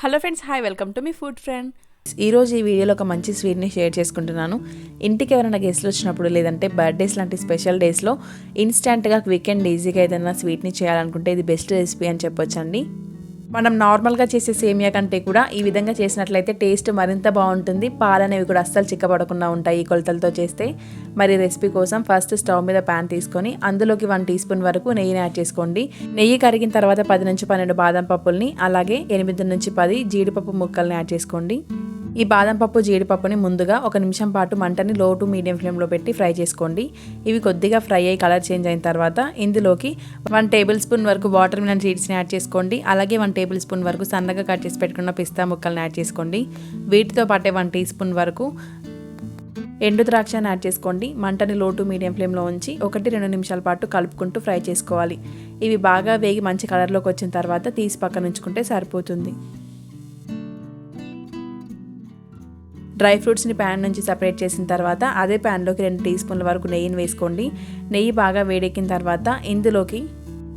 Hello friends, hi, welcome to me food friend. ఈరోజు ఈ వీడియోలో ఒక మంచి స్వీట్ని షేర్ చేసుకుంటున్నాను. ఇంటికి ఎవరైనా గెస్ట్లు వచ్చినప్పుడు లేదంటే బర్త్డేస్ లాంటి స్పెషల్ డేస్లో ఇన్స్టెంట్గా క్విక్ అండ్ ఈజీగా ఏదైనా స్వీట్ని చేయాలనుకుంటే ఇది బెస్ట్ రెసిపీ అని చెప్పొచ్చండి. మనం నార్మల్గా చేసే సేమియా కంటే కూడా ఈ విధంగా చేసినట్లయితే టేస్ట్ మరింత బాగుంటుంది. పాలు అనేవి కూడా అస్సలు చిక్కబడకుండా ఉంటాయి ఈ కొలతలతో చేస్తే. మరి రెసిపీ కోసం ఫస్ట్ స్టవ్ మీద ప్యాన్ తీసుకొని అందులోకి 1 టీ స్పూన్ వరకు నెయ్యిని యాడ్ చేసుకోండి. నెయ్యి కరిగిన తర్వాత 10 నుంచి 12 బాదం పప్పుల్ని, అలాగే 8 నుంచి 10 జీడిపప్పు ముక్కల్ని యాడ్ చేసుకోండి. ఈ బాదం పప్పు జీడిపప్పుని ముందుగా 1 నిమిషం పాటు మంటని లో టు మీడియం ఫ్లేమ్లో పెట్టి ఫ్రై చేసుకోండి. ఇవి కొద్దిగా ఫ్రై అయ్యి కలర్ చేంజ్ అయిన తర్వాత ఇందులోకి 1 టేబుల్ స్పూన్ వరకు వాటర్ మిలన్ సీడ్స్ని యాడ్ చేసుకోండి. అలాగే 1 టేబుల్ స్పూన్ వరకు సన్నగా కట్ చేసి పెట్టుకున్న పిస్తా ముక్కల్ని యాడ్ చేసుకోండి. వీటితో పాటే 1 టీ స్పూన్ వరకు ఎండు ద్రాక్షని యాడ్ చేసుకోండి. మంటని లో టు మీడియం ఫ్లేమ్లో ఉంచి 1-2 నిమిషాల పాటు కలుపుకుంటూ ఫ్రై చేసుకోవాలి. ఇవి బాగా వేగి మంచి కలర్లోకి వచ్చిన తర్వాత తీసి పక్కన ఉంచుకుంటే సరిపోతుంది. డ్రై ఫ్రూట్స్ని ప్యాన్ నుంచి సపరేట్ చేసిన తర్వాత అదే ప్యాన్లోకి 2 టీ స్పూన్ల వరకు నెయ్యిని వేసుకోండి. నెయ్యి బాగా వేడెక్కిన తర్వాత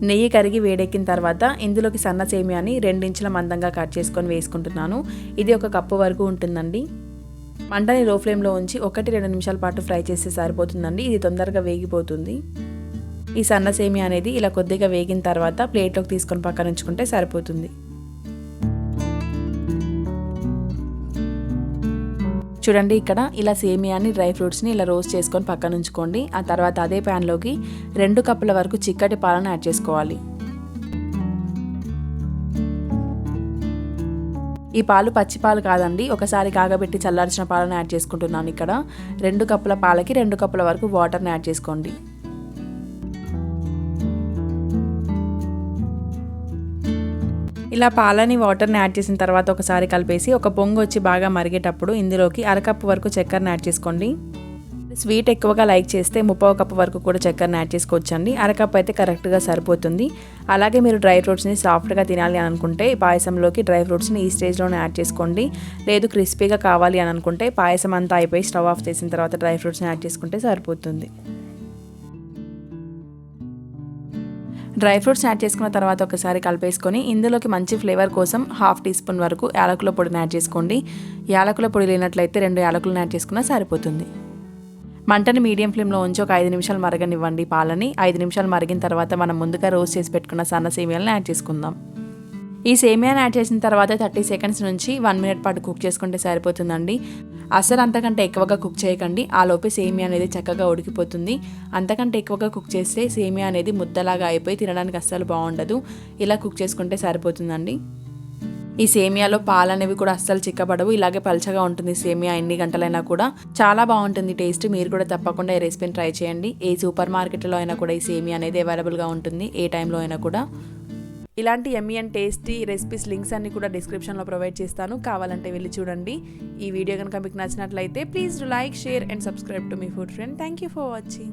నెయ్యి కరిగి వేడెక్కిన తర్వాత ఇందులోకి సన్న సేమియాని 2 ఇంచుల మందంగా కట్ చేసుకొని వేసుకుంటున్నాను. ఇది 1 కప్పు వరకు ఉంటుందండి. మంటని లో ఫ్లేమ్లో ఉంచి 1-2 నిమిషాల పాటు ఫ్రై చేస్తే సరిపోతుందండి. ఇది తొందరగా వేగిపోతుంది. ఈ సన్న సేమియా అనేది ఇలా కొద్దిగా వేగిన తర్వాత ప్లేట్లోకి తీసుకొని పక్కన ఉంచుకుంటే సరిపోతుంది. చూడండి, ఇక్కడ ఇలా సేమియాని డ్రై ఫ్రూట్స్ని ఇలా రోస్ట్ చేసుకొని పక్కన ఉంచుకోండి. ఆ తర్వాత అదే ప్యాన్లోకి 2 కప్పుల వరకు చిక్కటి పాలను యాడ్ చేసుకోవాలి. ఈ పాలు పచ్చి పాలు కాదండి, ఒకసారి కాగబెట్టి చల్లార్చిన పాలను యాడ్ చేసుకుంటున్నాను. ఇక్కడ 2 కప్పుల పాలకి 2 కప్పుల వరకు వాటర్ని యాడ్ చేసుకోండి. ఇలా పాలని వాటర్ని యాడ్ చేసిన తర్వాత ఒకసారి కలిపేసి ఒక పొంగు వచ్చి బాగా మరిగేటప్పుడు ఇందులోకి 1/2 కప్పు వరకు చక్కెరని యాడ్ చేసుకోండి. స్వీట్ ఎక్కువగా లైక్ చేస్తే 3/4 కప్పు వరకు కూడా చక్కెరని యాడ్ చేసుకోవచ్చండి. 1/2 కప్పు అయితే కరెక్ట్గా సరిపోతుంది. అలాగే మీరు డ్రై ఫ్రూట్స్ని సాఫ్ట్గా తినాలి అని అనుకుంటే పాయసంలోకి డ్రై ఫ్రూట్స్ని ఈ స్టేజ్లోనే యాడ్ చేసుకోండి. లేదు క్రిస్పీగా కావాలి అని అనుకుంటే పాయసం అంతా అయిపోయి స్టవ్ ఆఫ్ చేసిన తర్వాత డ్రై ఫ్రూట్స్ని యాడ్ చేసుకుంటే సరిపోతుంది. డ్రై ఫ్రూట్స్ యాడ్ చేసుకున్న తర్వాత ఒకసారి కలిపేసుకొని ఇందులోకి మంచి ఫ్లేవర్ కోసం 1/2 టీ స్పూన్ వరకు యాలకుల పొడిని యాడ్ చేసుకోండి. యాలకుల పొడి లేనట్లయితే 2 యాలకులను యాడ్ చేసుకున్నా సరిపోతుంది. మంటని మీడియం ఫ్లేమ్లో ఉంచి ఒక 5 నిమిషాలు మరగనివ్వండి. పాలని 5 నిమిషాలు మరిగిన తర్వాత మనం ముందుగా రోస్ట్ చేసి పెట్టుకున్న సన్న సేమియాలను యాడ్ చేసుకుందాం. ఈ సేమియాని యాడ్ చేసిన తర్వాత 30 సెకండ్స్ నుంచి 1 మినిట్ పాటు కుక్ చేసుకుంటే సరిపోతుందండి. అసలు అంతకంటే ఎక్కువగా కుక్ చేయకండి. ఆ లోపే సేమియా అనేది చక్కగా ఉడికిపోతుంది. అంతకంటే ఎక్కువగా కుక్ చేస్తే సేమియా అనేది ముద్దలాగా అయిపోయి తినడానికి అస్సలు బాగుండదు. ఇలా కుక్ చేసుకుంటే సరిపోతుందండి. ఈ సేమియాలో పాలు అనేవి కూడా అస్సలు చిక్కబడవు. ఇలాగే పల్చగా ఉంటుంది సేమియా ఎన్ని గంటలైనా కూడా. చాలా బాగుంటుంది టేస్ట్. మీరు కూడా తప్పకుండా ఈ రెసిపీని ట్రై చేయండి. ఏ సూపర్ మార్కెట్లో అయినా కూడా ఈ సేమియా అనేది అవైలబుల్గా ఉంటుంది, ఏ టైంలో అయినా కూడా. ఇలాంటి యమ్మీ అండ్ టేస్టీ రెసిపీస్ లింక్స్ అన్ని కూడా డిస్క్రిప్షన్లో ప్రొవైడ్ చేస్తాను, కావాలంటే వెళ్ళి చూడండి. ఈ వీడియో కనుక మీకు నచ్చినట్లయితే please do like, share and subscribe to me food friend. Thank you for watching.